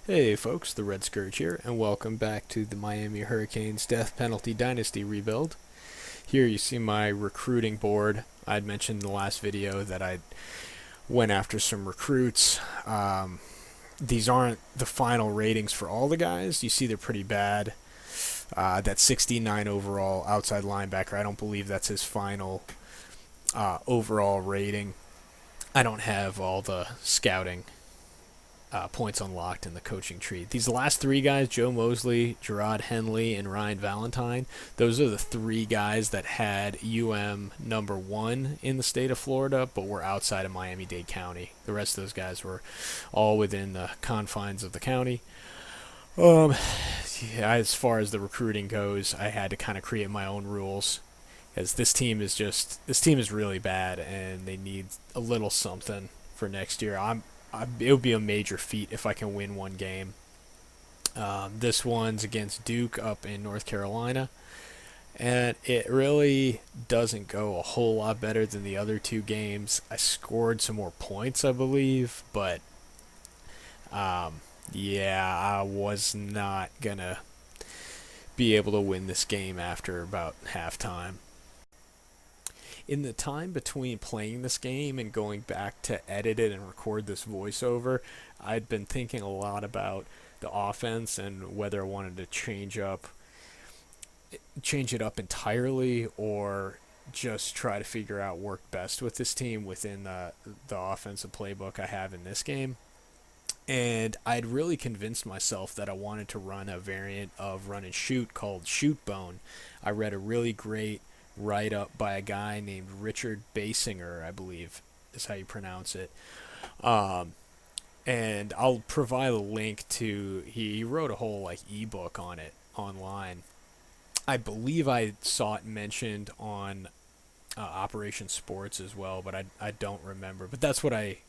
Hey folks, the Red Scourge here, and welcome back to the Miami Hurricanes Death Penalty Dynasty rebuild. Here you see my recruiting board. I'd mentioned in the last video that I went after some recruits. These aren't the final ratings for all the guys. You see they're pretty bad. That 69 overall outside linebacker, I don't believe that's his final overall rating. I don't have all the scouting points unlocked in the coaching tree. These last three guys, Joe Mosley, Gerard Henley, and Ryan Valentine, those are the three guys that had number 1 in the state of Florida, but were outside of Miami-Dade County. The rest of those guys were all within the confines of the county. Yeah, as far as the recruiting goes, I had to kind of create my own rules, because this team is really bad, and they need a little something for next year. It would be a major feat if I can win one game. This one's against Duke up in North Carolina, and it really doesn't go a whole lot better than the other two games. I scored some more points, I believe, but yeah, I was not gonna be able to win this game after about halftime. In the time between playing this game and going back to edit it and record this voiceover, I'd been thinking a lot about the offense and whether I wanted to change it up entirely, or just try to figure out work best with this team within the offensive playbook I have in this game. And I'd really convinced myself that I wanted to run a variant of run and shoot called ShootBone. I read a really great write-up by a guy named Richard Baysinger, I believe is how you pronounce it. And I'll provide a link to, he wrote a whole ebook on it online. I believe I saw it mentioned on Operation Sports as well, but I don't remember. But that's what I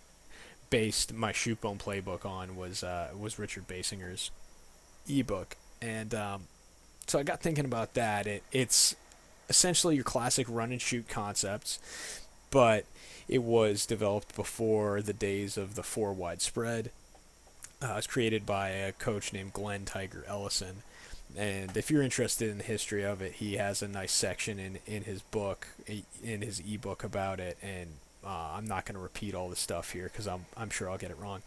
based my ShootBone playbook on, was Richard Baysinger's ebook. And so I got thinking about that. It's essentially your classic run and shoot concepts, but it was developed before the days of the 4-wide spread. It was created by a coach named Glenn Tiger Ellison. And if you're interested in the history of it, he has a nice section in his book, in his ebook about it. And I'm not going to repeat all the stuff here because I'm sure I'll get it wrong.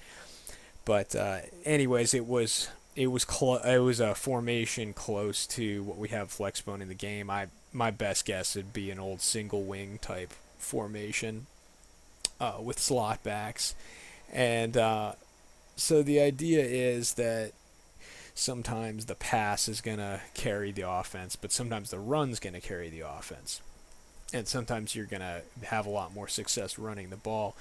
But anyways, it was a formation close to what we have flexbone in the game. My best guess would be an old single wing type formation with slot backs. And so the idea is that sometimes the pass is going to carry the offense, but sometimes the run's going to carry the offense. And sometimes you're going to have a lot more success running the ball.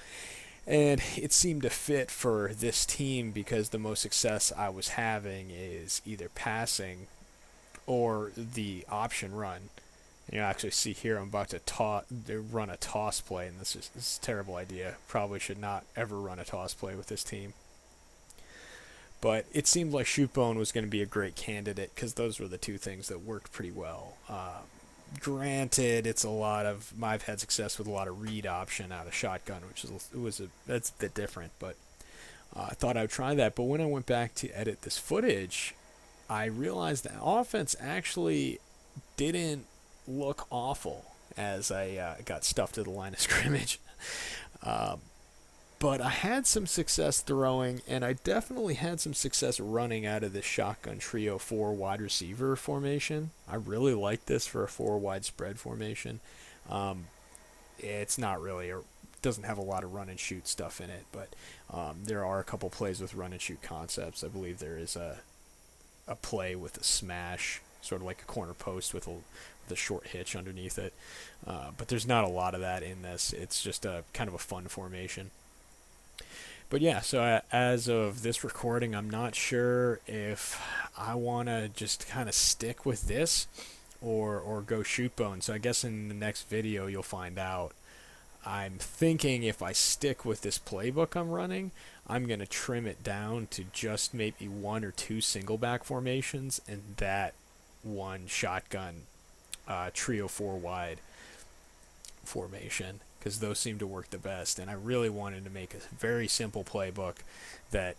And it seemed to fit for this team because the most success I was having is either passing or the option run. And you'll actually see here I'm about to run a toss play, and this is a terrible idea. Probably should not ever run a toss play with this team. But it seemed like ShootBone was going to be a great candidate because those were the two things that worked pretty well. Granted, I've had success with a lot of read option out of shotgun, that's a bit different, but I thought I would try that. But when I went back to edit this footage, I realized that offense actually didn't look awful as I got stuffed to the line of scrimmage. But I had some success throwing, and I definitely had some success running out of this shotgun trio 4 wide receiver formation. I really like this for a 4 wide spread formation. It's not really, doesn't have a lot of run and shoot stuff in it, but there are a couple plays with run and shoot concepts. I believe there is a play with a smash, sort of like a corner post with a short hitch underneath it. But there's not a lot of that in this. It's just a kind of a fun formation. But yeah, so as of this recording, I'm not sure if I want to just kind of stick with this or go ShootBone. So I guess in the next video you'll find out. I'm thinking if I stick with this playbook I'm running, I'm going to trim it down to just maybe 1 or 2 single back formations and that one shotgun trio 4 wide formation, because those seem to work the best. And I really wanted to make a very simple playbook that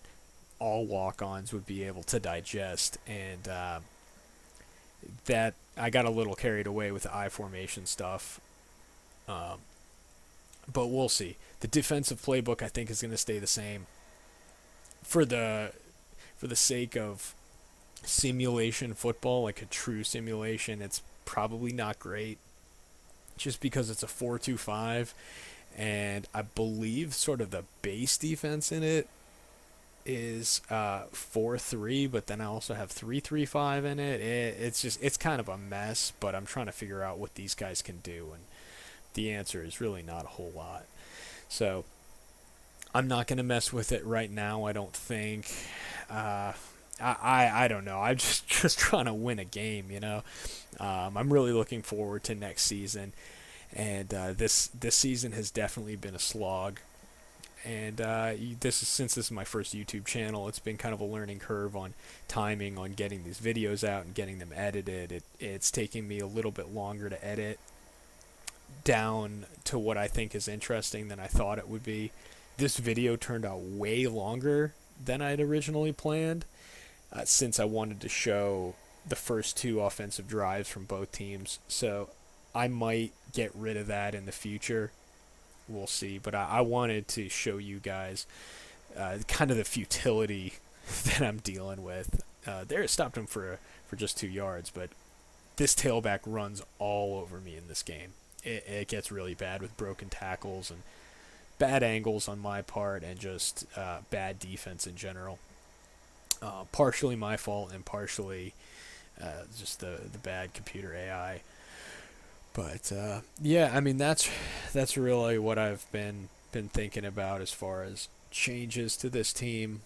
all walk-ons would be able to digest, and that I got a little carried away with the I formation stuff. Um, but we'll see. The defensive playbook I think is going to stay the same for the sake of simulation football, like a true simulation. It's probably not great, just because it's a 4-2-5, and I believe sort of the base defense in it is 4-3, but then I also have 3-3-5 in it. It's kind of a mess, but I'm trying to figure out what these guys can do, and the answer is really not a whole lot. So I'm not going to mess with it right now, I don't think. I don't know. I'm just trying to win a game, you know. I'm really looking forward to next season, and this season has definitely been a slog. And since this is my first YouTube channel, it's been kind of a learning curve on timing, on getting these videos out and getting them edited. It's taking me a little bit longer to edit down to what I think is interesting than I thought it would be. This video turned out way longer than I'd originally planned, since I wanted to show the first 2 offensive drives from both teams. So I might get rid of that in the future. We'll see. But I wanted to show you guys kind of the futility that I'm dealing with. There, it stopped him for just 2 yards, but this tailback runs all over me in this game. It gets really bad with broken tackles and bad angles on my part, and just bad defense in general. Partially my fault, and partially just the bad computer AI. But yeah, I mean that's really what I've been thinking about as far as changes to this team.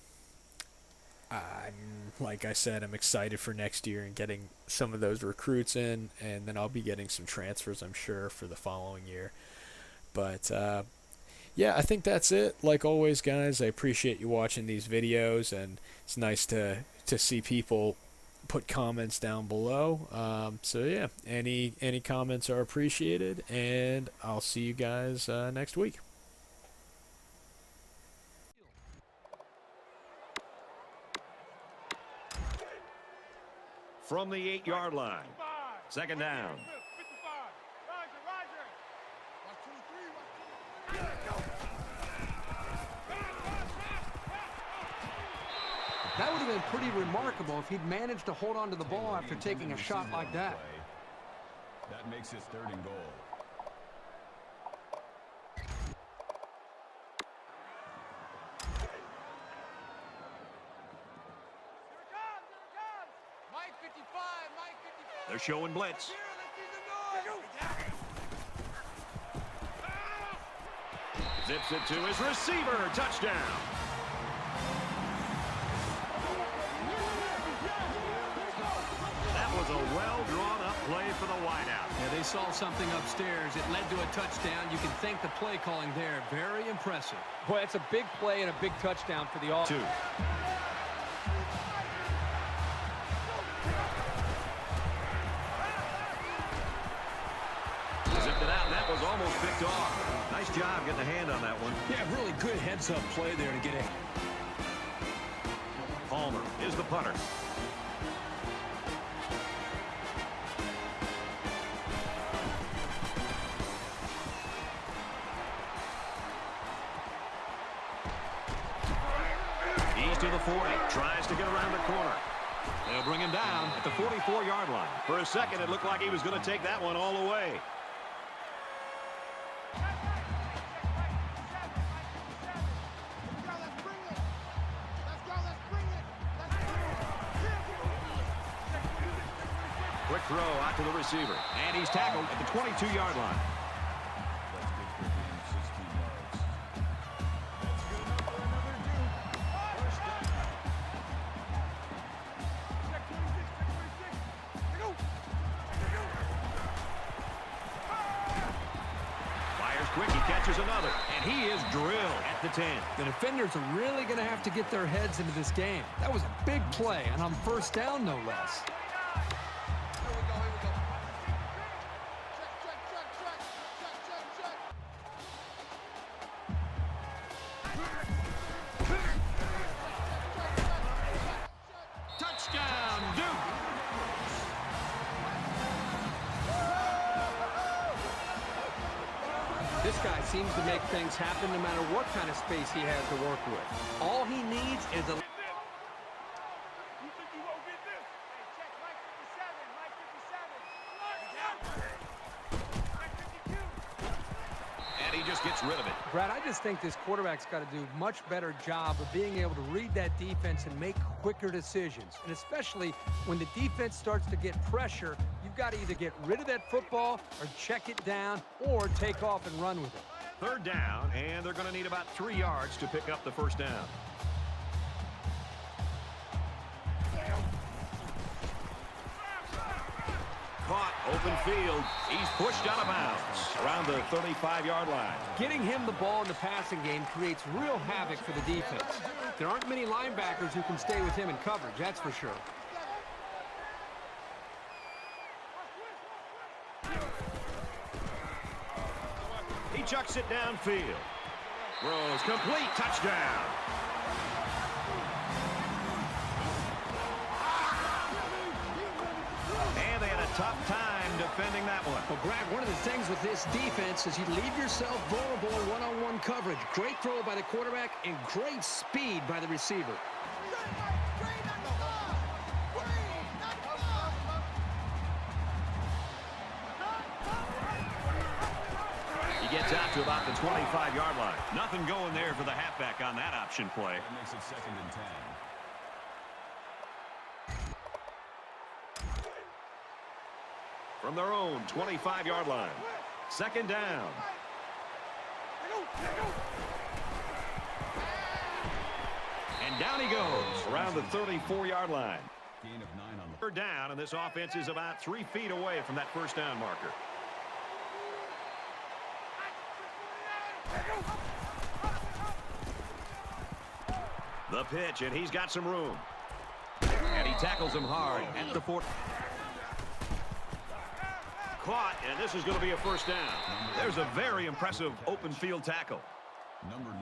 Like I said, I'm excited for next year and getting some of those recruits in, and then I'll be getting some transfers, I'm sure, for the following year. But yeah, I think that's it. Like always, guys, I appreciate you watching these videos, and it's nice to see people put comments down below. So yeah, any comments are appreciated, and I'll see you guys next week. From the 8-yard line, 2nd down. That would have been pretty remarkable if he'd managed to hold on to the ball after taking a shot like that. That makes it 3rd and goal. They're showing blitz. Zips it to his receiver. Touchdown. That was a well-drawn-up play for the wideout. Yeah, they saw something upstairs. It led to a touchdown. You can thank the play calling there. Very impressive. Boy, that's a big play and a big touchdown for the offense. 2. Was almost picked off. Nice job getting a hand on that one. Yeah, really good heads-up play there to get it. Palmer is the punter. He's to the 40. Tries to get around the corner. They'll bring him down at the 44-yard line. For a second, it looked like he was going to take that one all the way. Quick throw out to the receiver. And he's tackled at the 22-yard line. That's good for him, 16 yards. That's good enough for another Duke. First down. Fires quick. He catches another. And he is drilled at the 10. The defenders are really going to have to get their heads into this game. That was a big play, and on 1st down, no less. Touchdown, Duke. This guy seems to make things happen no matter what kind of space he has to work with. All he needs is a... And he just gets rid of it. Brad, I just think this quarterback's got to do a much better job of being able to read that defense and make quicker decisions. And especially when the defense starts to get pressure, you've got to either get rid of that football or check it down or take off and run with it. Third down, and they're going to need about 3 yards to pick up the first down. Caught, open field. He's pushed out of bounds around the 35-yard line. Getting him the ball in the passing game creates real havoc for the defense. There aren't many linebackers who can stay with him in coverage, that's for sure. He chucks it downfield. Throws complete, touchdown. And they had a tough time defending that one. Well, Brad, one of the things with this defense is you leave yourself vulnerable in one-on-one coverage. Great throw by the quarterback and great speed by the receiver. He gets out to about the 25-yard line. Nothing going there for the halfback on that option play. That makes it 2nd and 10. From their own 25-yard line. 2nd down. And down he goes around the 34-yard line. Gain of 9 on the... 3rd down, and this offense is about 3 feet away from that first down marker. The pitch, and he's got some room. And he tackles him hard at the 4. Caught, and this is going to be a first down. There's a very impressive open field tackle. Number 9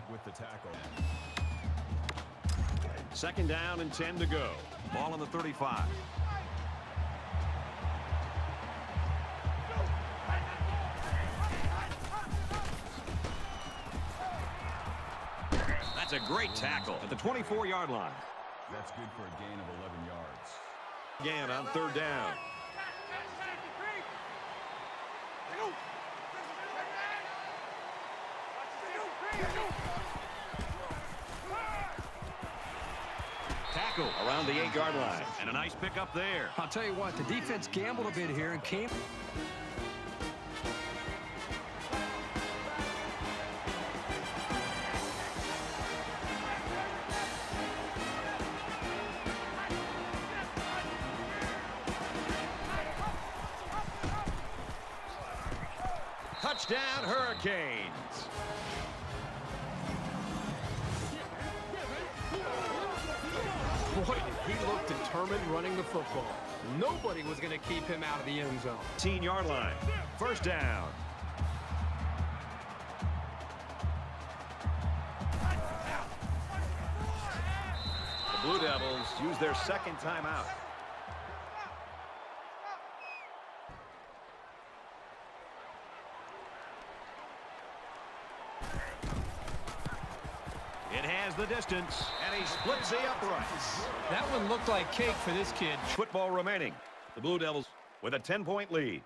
with the tackle. 2nd down and 10 to go. Ball on the 35. That's a great tackle at the 24-yard line. That's good for a gain of 11 yards. Again on 3rd down. Tackle around the 8-yard line. And a nice pickup there. I'll tell you what, the defense gambled a bit here and came... Touchdown, Hurricanes. Boy, did he look determined running the football. Nobody was going to keep him out of the end zone. 18-yard line. First down. The Blue Devils use their 2nd timeout. It has the distance, and he splits the uprights. That one looked like cake for this kid. Football remaining. The Blue Devils with a 10-point lead.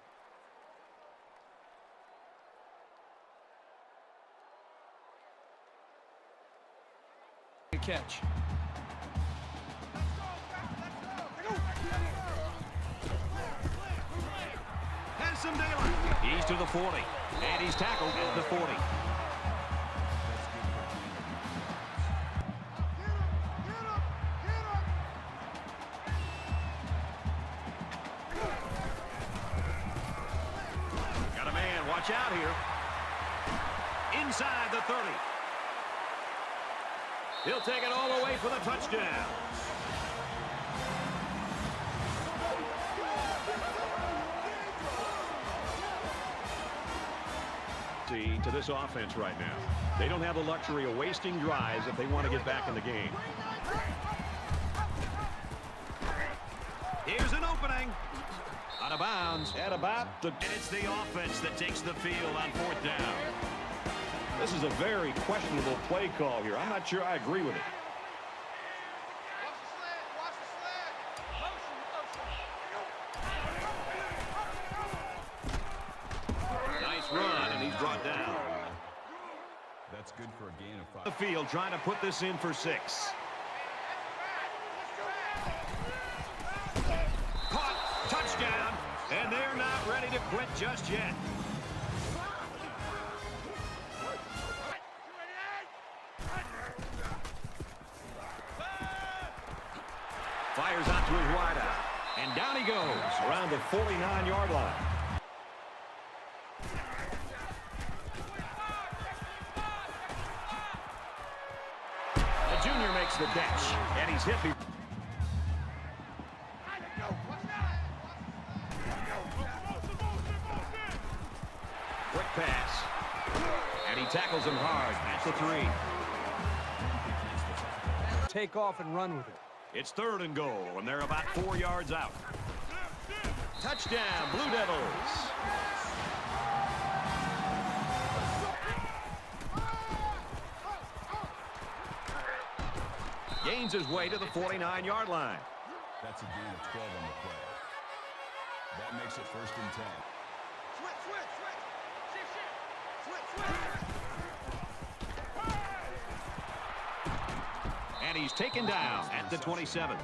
Good catch. Has some daylight. He's to the 40, and he's tackled at the 40. Got a man, watch out here. Inside the 30. He'll take it all the way for the touchdown. To this offense right now. They don't have the luxury of wasting drives if they want to get back in the game. Here's an opening. Out of bounds. At about the... And it's the offense that takes the field on 4th down. This is a very questionable play call here. I'm not sure I agree with it. Nice run, and he's brought down. That's good for a gain of 5. The field trying to put this in for 6. Caught. Touchdown. And they're not ready to quit just yet. Fires out to his wideout. And down he goes around the 49-yard line. The junior makes the catch. And he's hit. Quick pass. And he tackles him hard at the 3. Take off and run with it. It's 3rd and goal, and they're about 4 yards out. Touchdown, Blue Devils. Gains his way to the 49-yard line. That's a gain of 12 on the play. That makes it 1st and 10. And he's taken down at the 27.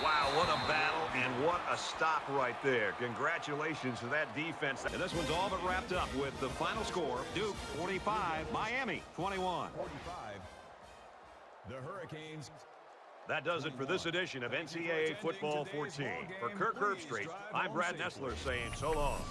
Wow, what a battle and what a stop right there. Congratulations to that defense. And this one's all but wrapped up with the final score. Duke 45, Miami 21. 45. The Hurricanes. That does it for this edition of NCAA Football 14. For Kirk Herbstreit, I'm Brad Nessler saying so long.